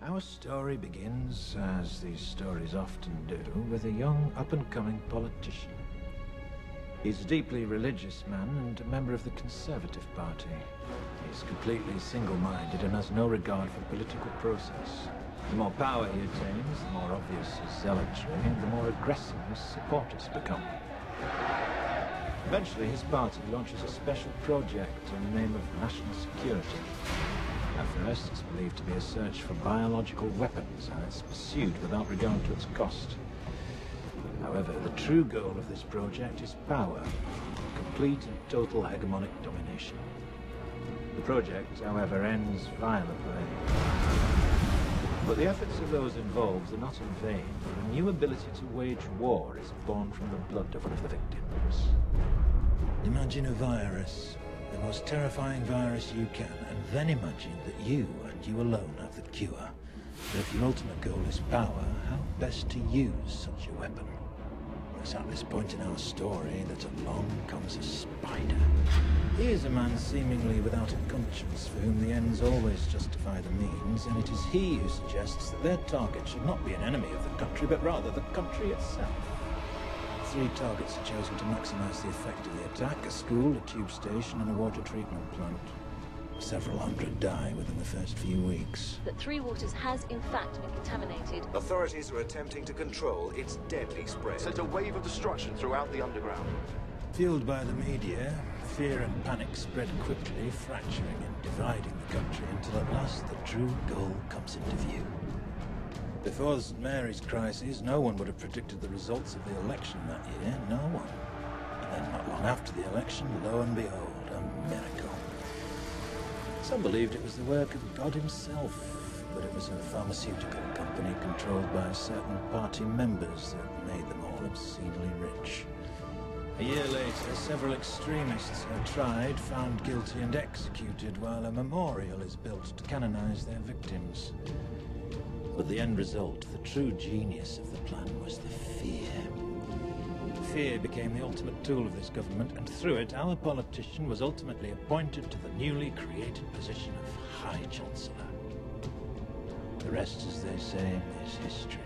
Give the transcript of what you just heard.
Our story begins, as these stories often do, with a young, up-and-coming politician. He's a deeply religious man and a member of the Conservative Party. He's completely single-minded and has no regard for political process. The more power he attains, the more obvious his zealotry, and the more aggressive his supporters become. Eventually, his party launches a special project in the name of national security. At first, it's believed to be a search for biological weapons, and it's pursued without regard to its cost. However, the true goal of this project is power, complete and total hegemonic domination. The project, however, ends violently. But the efforts of those involved are not in vain, for a new ability to wage war is born from the blood of one of the victims. Imagine a virus, the most terrifying virus you can, and then imagine that you and you alone have the cure. But if your ultimate goal is power, how best to use such a weapon? It's at this point in our story that along comes a spider. He is a man seemingly without a conscience, for whom the ends always justify the means, and it is he who suggests that their target should not be an enemy of the country, but rather the country itself. 3 targets are chosen to maximize the effect of the attack: a school, a tube station, and a water treatment plant. Several hundred die within the first few weeks. That Three Waters has in fact been contaminated. Authorities are attempting to control its deadly spread. Sent a wave of destruction throughout the underground. Fueled by the media, fear and panic spread quickly, fracturing and dividing the country until at last the true goal comes into view. Before the St. Mary's crisis, no one would have predicted the results of the election that year, no one. And then not long after the election, lo and behold, a miracle. Some believed it was the work of God himself, but it was a pharmaceutical company controlled by certain party members that made them all obscenely rich. A year later, several extremists are tried, found guilty and executed, while a memorial is built to canonize their victims. But the end result, the true genius of the plan, was the fear. Fear became the ultimate tool of this government, and through it, our politician was ultimately appointed to the newly created position of High Chancellor. The rest, as they say, is history.